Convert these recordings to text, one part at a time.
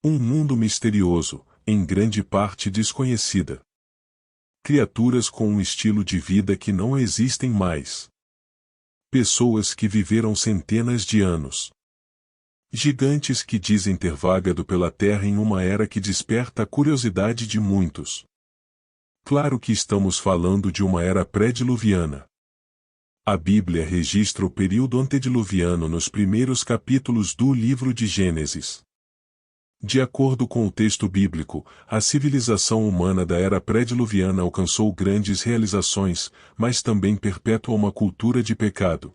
Um mundo misterioso, em grande parte desconhecida. Criaturas com um estilo de vida que não existem mais. Pessoas que viveram centenas de anos. Gigantes que dizem ter vagado pela Terra em uma era que desperta a curiosidade de muitos. Claro que estamos falando de uma era pré-diluviana. A Bíblia registra o período antediluviano nos primeiros capítulos do livro de Gênesis. De acordo com o texto bíblico, a civilização humana da era pré-diluviana alcançou grandes realizações, mas também perpetua uma cultura de pecado.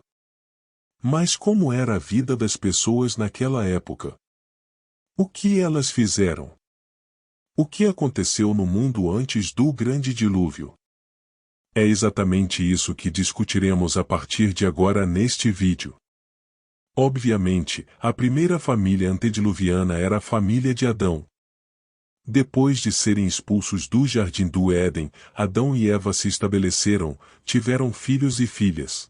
Mas como era a vida das pessoas naquela época? O que elas fizeram? O que aconteceu no mundo antes do grande dilúvio? É exatamente isso que discutiremos a partir de agora neste vídeo. Obviamente, a primeira família antediluviana era a família de Adão. Depois de serem expulsos do jardim do Éden, Adão e Eva se estabeleceram, tiveram filhos e filhas.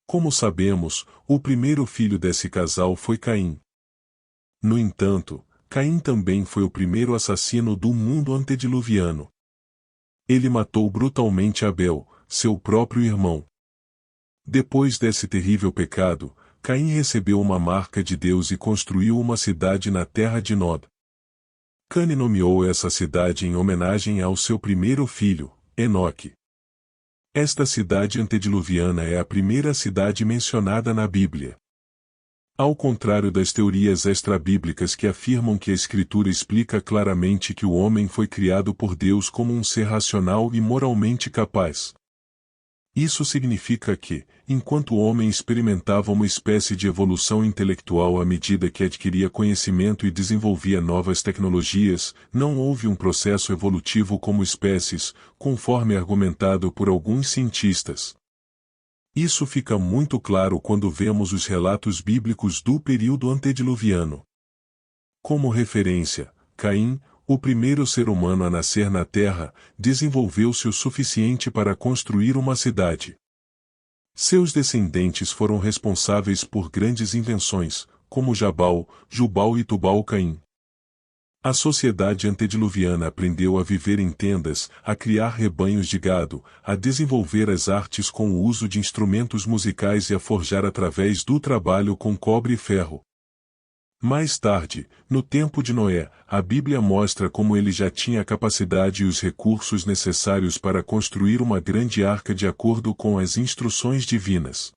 Como sabemos, o primeiro filho desse casal foi Caim. No entanto, Caim também foi o primeiro assassino do mundo antediluviano. Ele matou brutalmente Abel, seu próprio irmão. Depois desse terrível pecado, Caim recebeu uma marca de Deus e construiu uma cidade na terra de Nod. Cane nomeou essa cidade em homenagem ao seu primeiro filho, Enoque. Esta cidade antediluviana é a primeira cidade mencionada na Bíblia. Ao contrário das teorias extrabíblicas que afirmam que a Escritura explica claramente que o homem foi criado por Deus como um ser racional e moralmente capaz. Isso significa que, enquanto o homem experimentava uma espécie de evolução intelectual à medida que adquiria conhecimento e desenvolvia novas tecnologias, não houve um processo evolutivo como espécies, conforme argumentado por alguns cientistas. Isso fica muito claro quando vemos os relatos bíblicos do período antediluviano. Como referência, Caim, o primeiro ser humano a nascer na Terra, desenvolveu-se o suficiente para construir uma cidade. Seus descendentes foram responsáveis por grandes invenções, como Jabal, Jubal e Tubal-Caim. A sociedade antediluviana aprendeu a viver em tendas, a criar rebanhos de gado, a desenvolver as artes com o uso de instrumentos musicais e a forjar através do trabalho com cobre e ferro. Mais tarde, no tempo de Noé, a Bíblia mostra como ele já tinha a capacidade e os recursos necessários para construir uma grande arca de acordo com as instruções divinas.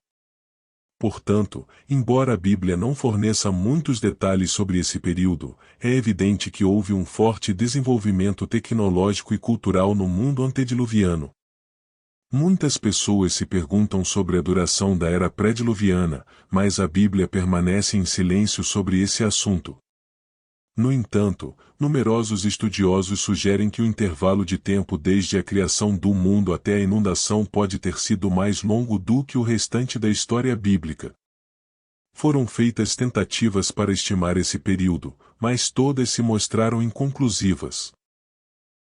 Portanto, embora a Bíblia não forneça muitos detalhes sobre esse período, é evidente que houve um forte desenvolvimento tecnológico e cultural no mundo antediluviano. Muitas pessoas se perguntam sobre a duração da era pré-diluviana, mas a Bíblia permanece em silêncio sobre esse assunto. No entanto, numerosos estudiosos sugerem que o intervalo de tempo desde a criação do mundo até a inundação pode ter sido mais longo do que o restante da história bíblica. Foram feitas tentativas para estimar esse período, mas todas se mostraram inconclusivas.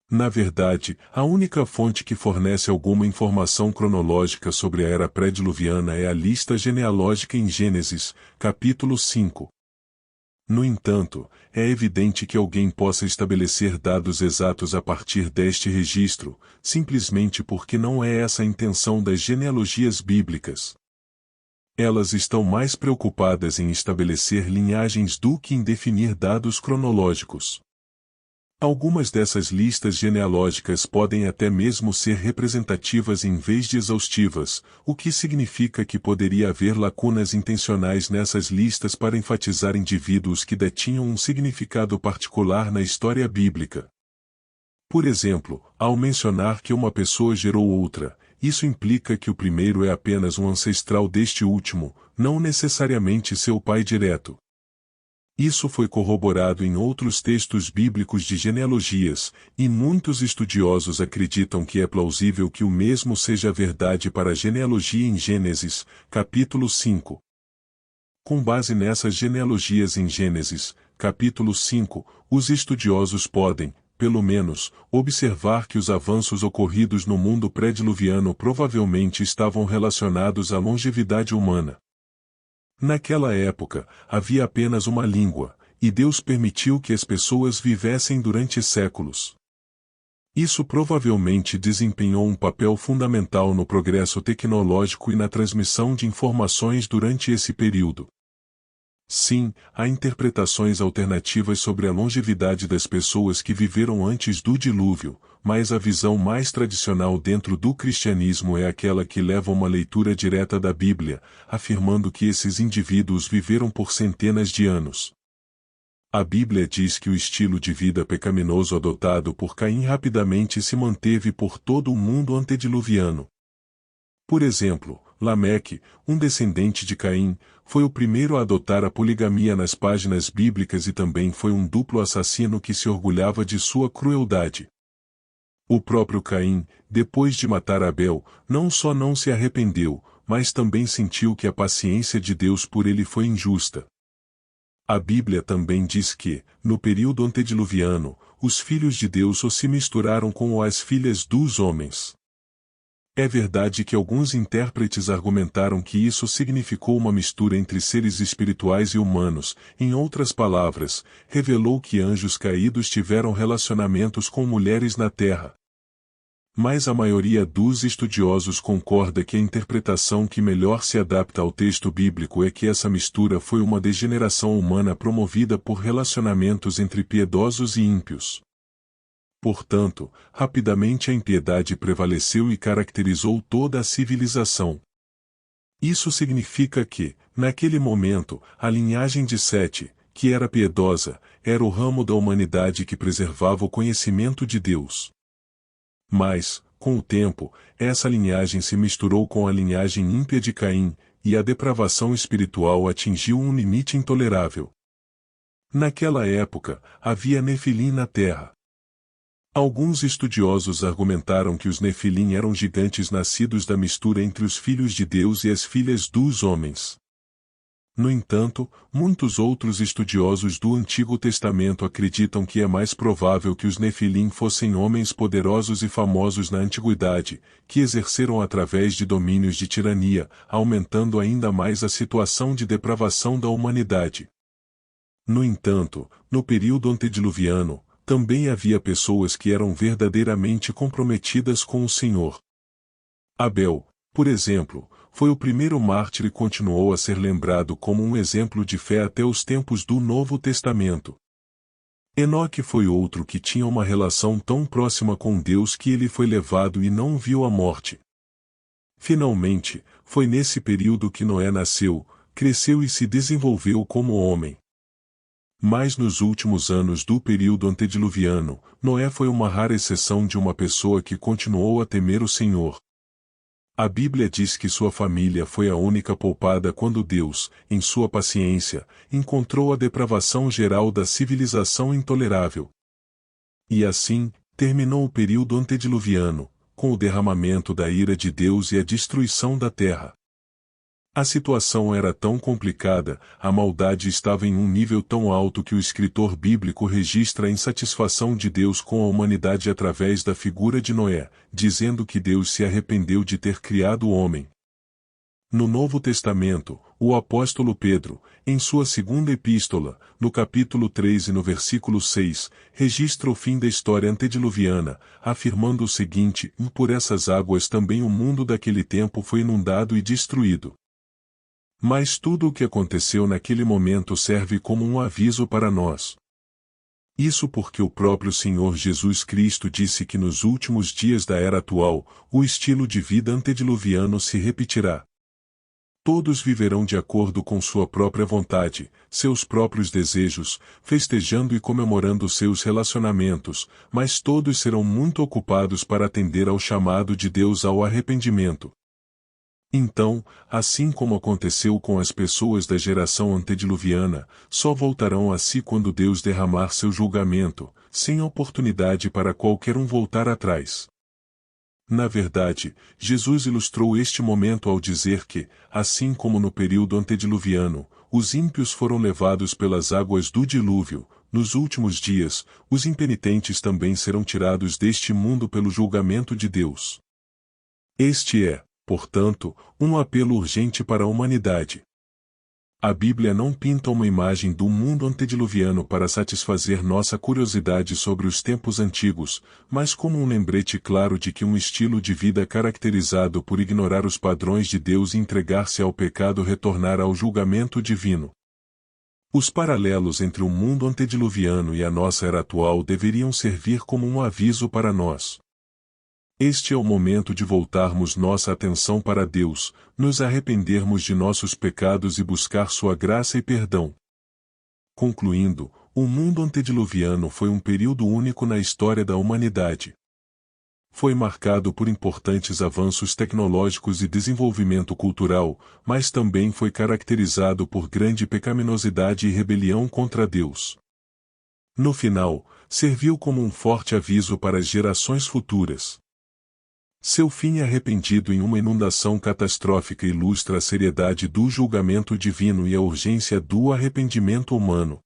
Na verdade, a única fonte que fornece alguma informação cronológica sobre a era pré-diluviana é a lista genealógica em Gênesis, capítulo 5. No entanto, é evidente que alguém possa estabelecer dados exatos a partir deste registro, simplesmente porque não é essa a intenção das genealogias bíblicas. Elas estão mais preocupadas em estabelecer linhagens do que em definir dados cronológicos. Algumas dessas listas genealógicas podem até mesmo ser representativas em vez de exaustivas, o que significa que poderia haver lacunas intencionais nessas listas para enfatizar indivíduos que detinham um significado particular na história bíblica. Por exemplo, ao mencionar que uma pessoa gerou outra, isso implica que o primeiro é apenas um ancestral deste último, não necessariamente seu pai direto. Isso foi corroborado em outros textos bíblicos de genealogias, e muitos estudiosos acreditam que é plausível que o mesmo seja verdade para a genealogia em Gênesis, capítulo 5. Com base nessas genealogias em Gênesis, capítulo 5, os estudiosos podem, pelo menos, observar que os avanços ocorridos no mundo pré-diluviano provavelmente estavam relacionados à longevidade humana. Naquela época, havia apenas uma língua, E Deus permitiu que as pessoas vivessem durante séculos. Isso provavelmente desempenhou um papel fundamental no progresso tecnológico e na transmissão de informações durante esse período. Sim, há interpretações alternativas sobre a longevidade das pessoas que viveram antes do dilúvio, mas a visão mais tradicional dentro do cristianismo é aquela que leva uma leitura direta da Bíblia, afirmando que esses indivíduos viveram por centenas de anos. A Bíblia diz que o estilo de vida pecaminoso adotado por Caim rapidamente se manteve por todo o mundo antediluviano. Por exemplo, Lameque, um descendente de Caim, foi o primeiro a adotar a poligamia nas páginas bíblicas e também foi um duplo assassino que se orgulhava de sua crueldade. O próprio Caim, depois de matar Abel, não só não se arrependeu, mas também sentiu que a paciência de Deus por ele foi injusta. A Bíblia também diz que, no período antediluviano, os filhos de Deus se misturaram com as filhas dos homens. É verdade que alguns intérpretes argumentaram que isso significou uma mistura entre seres espirituais e humanos, em outras palavras, revelou que anjos caídos tiveram relacionamentos com mulheres na terra. Mas a maioria dos estudiosos concorda que a interpretação que melhor se adapta ao texto bíblico é que essa mistura foi uma degeneração humana promovida por relacionamentos entre piedosos e ímpios. Portanto, rapidamente a impiedade prevaleceu e caracterizou toda a civilização. Isso significa que, naquele momento, a linhagem de Sete, que era piedosa, era o ramo da humanidade que preservava o conhecimento de Deus. Mas, com o tempo, essa linhagem se misturou com a linhagem ímpia de Caim, e a depravação espiritual atingiu um limite intolerável. Naquela época, havia Nefilim na terra. Alguns estudiosos argumentaram que os Nefilim eram gigantes nascidos da mistura entre os filhos de Deus e as filhas dos homens. No entanto, muitos outros estudiosos do Antigo Testamento acreditam que é mais provável que os Nefilim fossem homens poderosos e famosos na antiguidade, que exerceram através de domínios de tirania, aumentando ainda mais a situação de depravação da humanidade. No entanto, no período antediluviano, também havia pessoas que eram verdadeiramente comprometidas com o Senhor. Abel, por exemplo, foi o primeiro mártir e continuou a ser lembrado como um exemplo de fé até os tempos do Novo Testamento. Enoque foi outro que tinha uma relação tão próxima com Deus que ele foi levado e não viu a morte. Finalmente, foi nesse período que Noé nasceu, cresceu e se desenvolveu como homem. Mas nos últimos anos do período antediluviano, Noé foi uma rara exceção de uma pessoa que continuou a temer o Senhor. A Bíblia diz que sua família foi a única poupada quando Deus, em sua paciência, encontrou a depravação geral da civilização intolerável. E assim, terminou o período antediluviano, com o derramamento da ira de Deus e a destruição da terra. A situação era tão complicada, a maldade estava em um nível tão alto que o escritor bíblico registra a insatisfação de Deus com a humanidade através da figura de Noé, dizendo que Deus se arrependeu de ter criado o homem. No Novo Testamento, o apóstolo Pedro, em sua segunda epístola, no capítulo 3 e no versículo 6, registra o fim da história antediluviana, afirmando o seguinte: por essas águas também o mundo daquele tempo foi inundado e destruído. Mas tudo o que aconteceu naquele momento serve como um aviso para nós. Isso porque o próprio Senhor Jesus Cristo disse que nos últimos dias da era atual, o estilo de vida antediluviano se repetirá. Todos viverão de acordo com sua própria vontade, seus próprios desejos, festejando e comemorando seus relacionamentos, mas todos serão muito ocupados para atender ao chamado de Deus ao arrependimento. Então, assim como aconteceu com as pessoas da geração antediluviana, só voltarão a si quando Deus derramar seu julgamento, sem oportunidade para qualquer um voltar atrás. Na verdade, Jesus ilustrou este momento ao dizer que, assim como no período antediluviano, os ímpios foram levados pelas águas do dilúvio, nos últimos dias, os impenitentes também serão tirados deste mundo pelo julgamento de Deus. Este é, portanto, um apelo urgente para a humanidade. A Bíblia não pinta uma imagem do mundo antediluviano para satisfazer nossa curiosidade sobre os tempos antigos, mas como um lembrete claro de que um estilo de vida caracterizado por ignorar os padrões de Deus e entregar-se ao pecado retornará ao julgamento divino. Os paralelos entre o mundo antediluviano e a nossa era atual deveriam servir como um aviso para nós. Este é o momento de voltarmos nossa atenção para Deus, nos arrependermos de nossos pecados e buscar sua graça e perdão. Concluindo, o mundo antediluviano foi um período único na história da humanidade. Foi marcado por importantes avanços tecnológicos e desenvolvimento cultural, mas também foi caracterizado por grande pecaminosidade e rebelião contra Deus. No final, serviu como um forte aviso para as gerações futuras. Seu fim arrependido em uma inundação catastrófica ilustra a seriedade do julgamento divino e a urgência do arrependimento humano.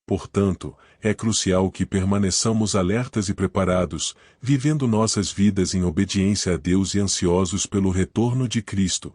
Portanto, é crucial que permaneçamos alertas e preparados, vivendo nossas vidas em obediência a Deus e ansiosos pelo retorno de Cristo.